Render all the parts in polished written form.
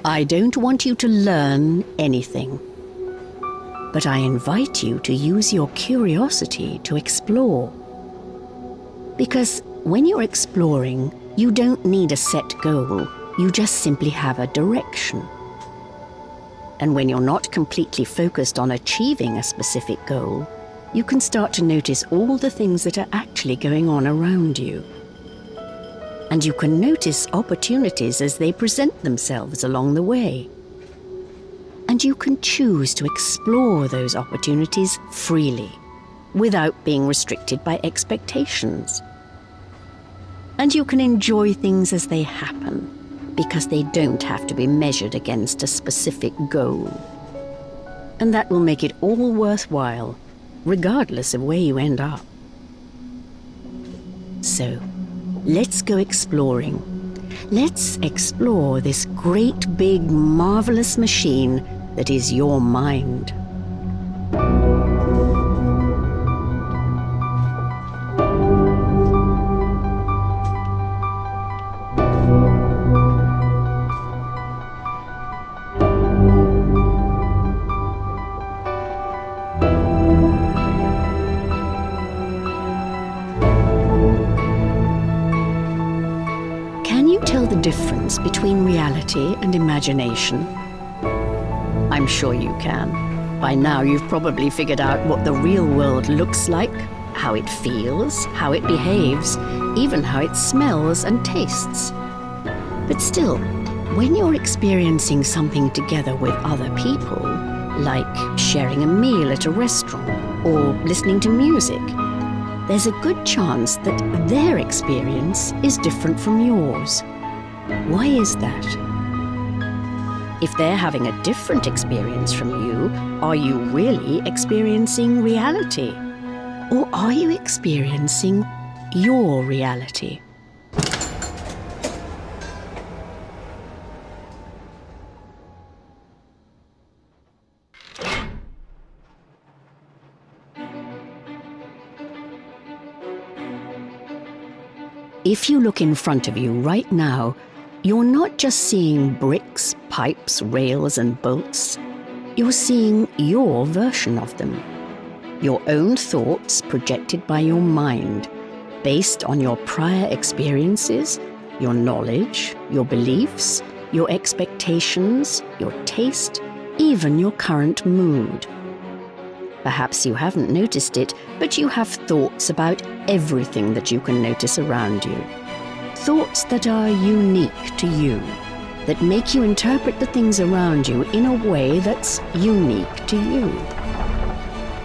I don't want you to learn anything, but I invite you to use your curiosity to explore. Because when you're exploring, you don't need a set goal, you just simply have a direction. And when you're not completely focused on achieving a specific goal, you can start to notice all the things that are actually going on around you. And you can notice opportunities as they present themselves along the way. And you can choose to explore those opportunities freely, without being restricted by expectations. And you can enjoy things as they happen, because they don't have to be measured against a specific goal. And that will make it all worthwhile, regardless of where you end up. So, let's go exploring. Let's explore this great big marvelous machine that is your mind. Difference between reality and imagination? I'm sure you can. By now you've probably figured out what the real world looks like, how it feels, how it behaves, even how it smells and tastes. But still, when you're experiencing something together with other people, like sharing a meal at a restaurant or listening to music, there's a good chance that their experience is different from yours. Why is that? If they're having a different experience from you, are you really experiencing reality? Or are you experiencing your reality? If you look in front of you right now, you're not just seeing bricks, pipes, rails, and bolts. You're seeing your version of them. Your own thoughts projected by your mind, based on your prior experiences, your knowledge, your beliefs, your expectations, your taste, even your current mood. Perhaps you haven't noticed it, but you have thoughts about everything that you can notice around you. Thoughts that are unique to you, that make you interpret the things around you in a way that's unique to you.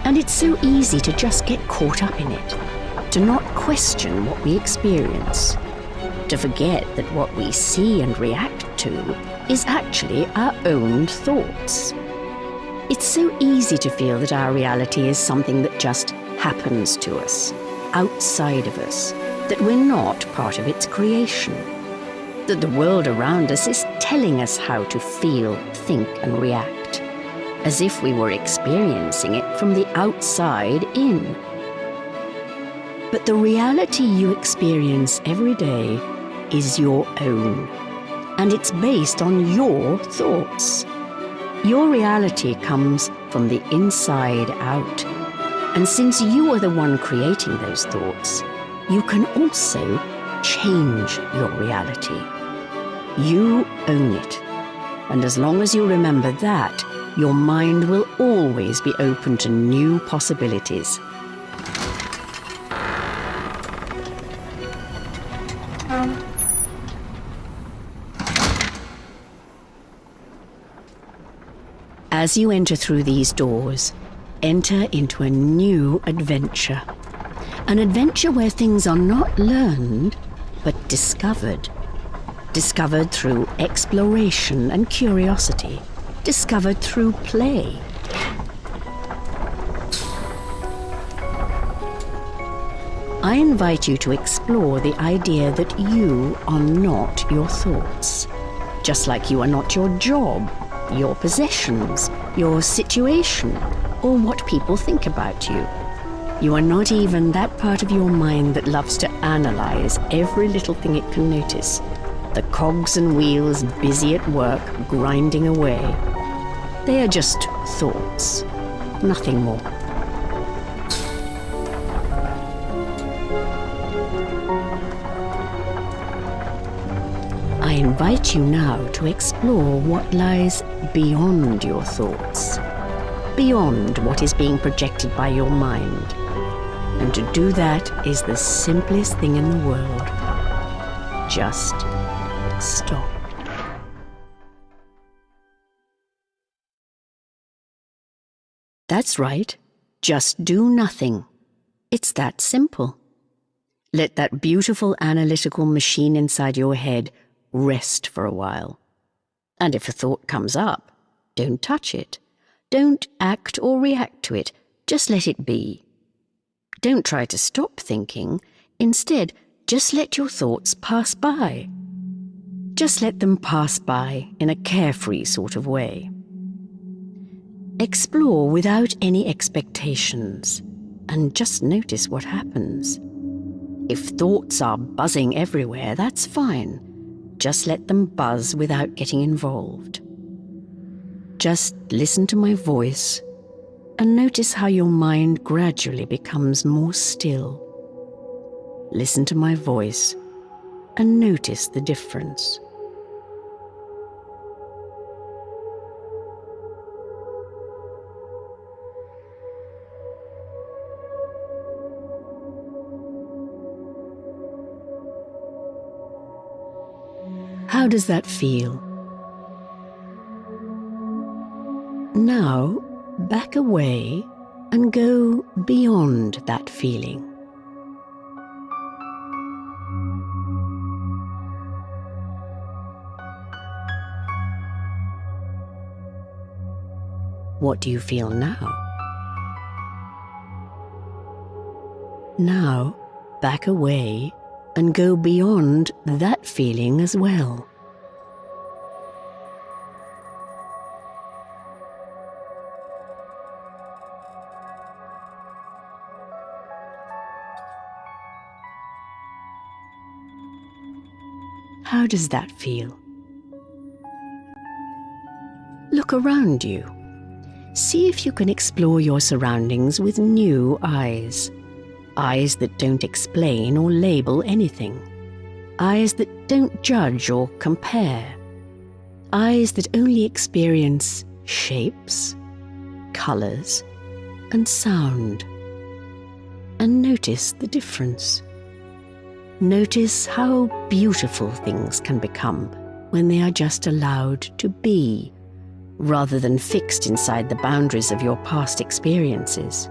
And it's so easy to just get caught up in it, to not question what we experience, to forget that what we see and react to is actually our own thoughts. It's so easy to feel that our reality is something that just happens to us, outside of us, that we're not part of its creation, that the world around us is telling us how to feel, think, and react, as if we were experiencing it from the outside in. But the reality you experience every day is your own, and it's based on your thoughts. Your reality comes from the inside out, and since you are the one creating those thoughts, you can also change your reality. You own it. And as long as you remember that, your mind will always be open to new possibilities. As you enter through these doors, enter into a new adventure. An adventure where things are not learned, but discovered. Discovered through exploration and curiosity. Discovered through play. I invite you to explore the idea that you are not your thoughts. Just like you are not your job, your possessions, your situation, or what people think about you. You are not even that part of your mind that loves to analyze every little thing it can notice. The cogs and wheels busy at work, grinding away. They are just thoughts, nothing more. I invite you now to explore what lies beyond your thoughts, beyond what is being projected by your mind. And to do that is the simplest thing in the world. Just stop. That's right. Just do nothing. It's that simple. Let that beautiful analytical machine inside your head rest for a while. And if a thought comes up, don't touch it. Don't act or react to it. Just let it be. Don't try to stop thinking. Instead, just let your thoughts pass by. Just let them pass by in a carefree sort of way. Explore without any expectations, and just notice what happens. If thoughts are buzzing everywhere, that's fine. Just let them buzz without getting involved. Just listen to my voice and notice how your mind gradually becomes more still. Listen to my voice and notice the difference. How does that feel? Now, back away and go beyond that feeling. What do you feel now? Now, back away and go beyond that feeling as well. How does that feel? Look around you. See if you can explore your surroundings with new eyes. Eyes that don't explain or label anything. Eyes that don't judge or compare. Eyes that only experience shapes, colors, and sound. And notice the difference. Notice how beautiful things can become when they are just allowed to be, rather than fixed inside the boundaries of your past experiences.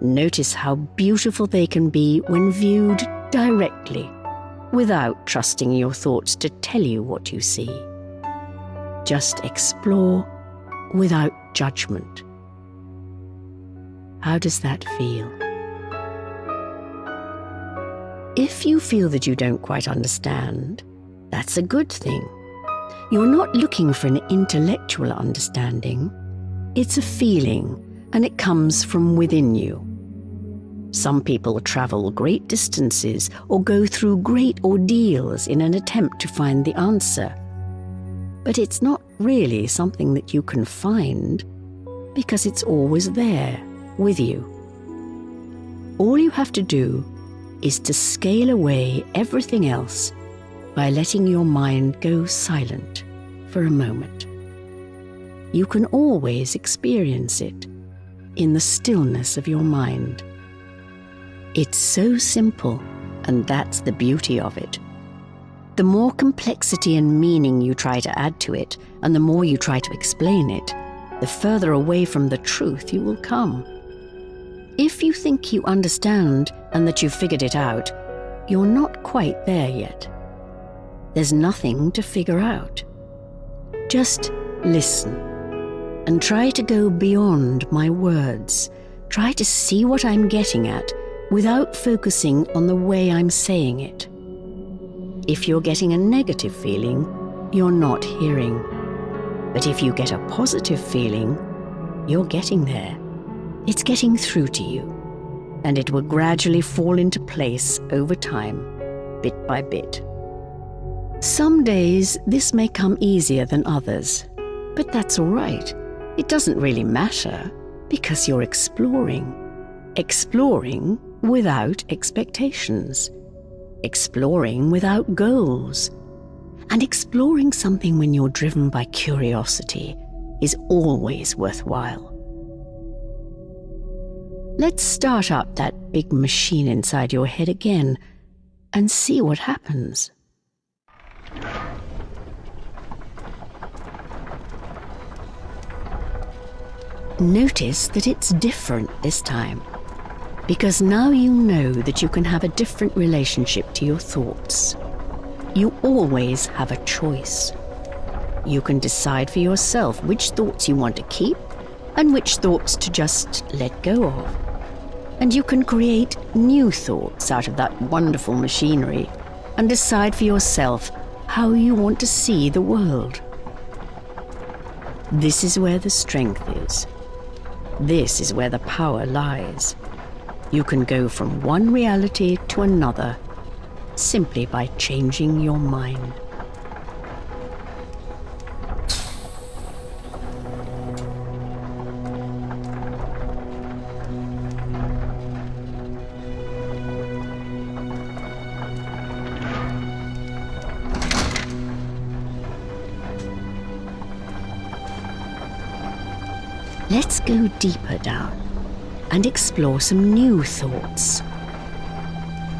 Notice how beautiful they can be when viewed directly, without trusting your thoughts to tell you what you see. Just explore without judgment. How does that feel? If you feel that you don't quite understand, that's a good thing. You're not looking for an intellectual understanding. It's a feeling, and it comes from within you. Some people travel great distances or go through great ordeals in an attempt to find the answer. But it's not really something that you can find, because it's always there, with you. All you have to do is to scale away everything else by letting your mind go silent for a moment. You can always experience it in the stillness of your mind. It's so simple, and that's the beauty of it. The more complexity and meaning you try to add to it, and the more you try to explain it, the further away from the truth you will come. If you think you understand and that you've figured it out, you're not quite there yet. There's nothing to figure out. Just listen and try to go beyond my words. Try to see what I'm getting at without focusing on the way I'm saying it. If you're getting a negative feeling, you're not hearing. But if you get a positive feeling, you're getting there. It's getting through to you, and it will gradually fall into place over time, bit by bit. Some days this may come easier than others, but that's all right. It doesn't really matter because you're exploring. Exploring without expectations. Exploring without goals. And exploring something when you're driven by curiosity is always worthwhile. Let's start up that big machine inside your head again and see what happens. Notice that it's different this time, because now you know that you can have a different relationship to your thoughts. You always have a choice. You can decide for yourself which thoughts you want to keep and which thoughts to just let go of. And you can create new thoughts out of that wonderful machinery and decide for yourself how you want to see the world. This is where the strength is. This is where the power lies. You can go from one reality to another simply by changing your mind. Let's go deeper down and explore some new thoughts.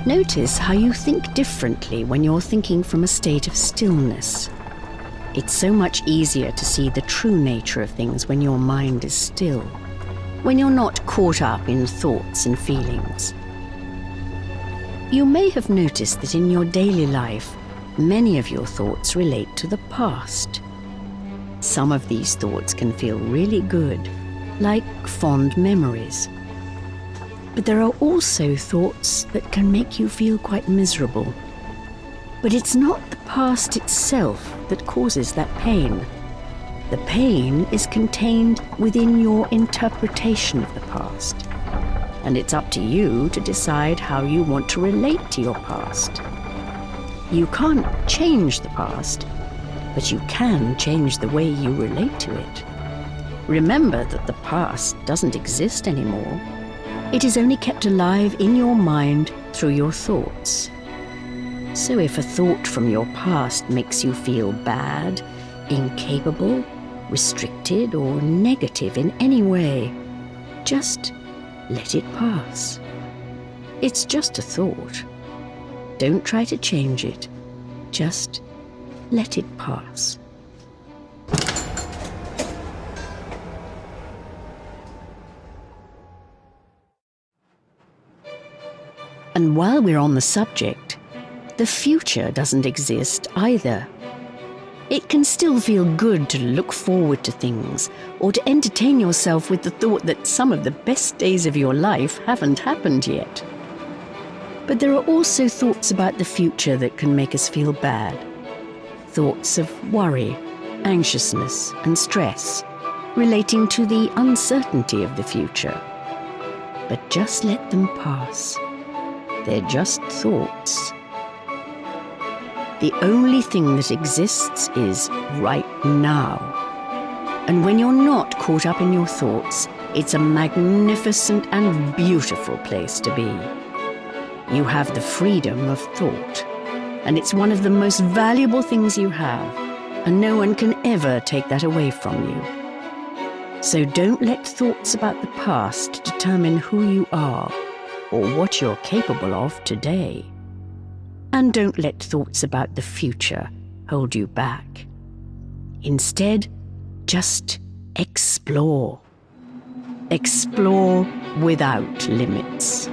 Notice how you think differently when you're thinking from a state of stillness. It's so much easier to see the true nature of things when your mind is still, when you're not caught up in thoughts and feelings. You may have noticed that in your daily life, many of your thoughts relate to the past. Some of these thoughts can feel really good, like fond memories. But there are also thoughts that can make you feel quite miserable. But it's not the past itself that causes that pain. The pain is contained within your interpretation of the past. And it's up to you to decide how you want to relate to your past. You can't change the past, but you can change the way you relate to it. Remember that the past doesn't exist anymore. It is only kept alive in your mind through your thoughts. So if a thought from your past makes you feel bad, incapable, restricted, or negative in any way, just let it pass. It's just a thought. Don't try to change it. Just let it pass. And while we're on the subject, the future doesn't exist either. It can still feel good to look forward to things or to entertain yourself with the thought that some of the best days of your life haven't happened yet. But there are also thoughts about the future that can make us feel bad. Thoughts of worry, anxiousness, and stress relating to the uncertainty of the future. But just let them pass. They're just thoughts. The only thing that exists is right now. And when you're not caught up in your thoughts, it's a magnificent and beautiful place to be. You have the freedom of thought, and it's one of the most valuable things you have, and no one can ever take that away from you. So don't let thoughts about the past determine who you are or what you're capable of today. And don't let thoughts about the future hold you back. Instead, just explore. Explore without limits.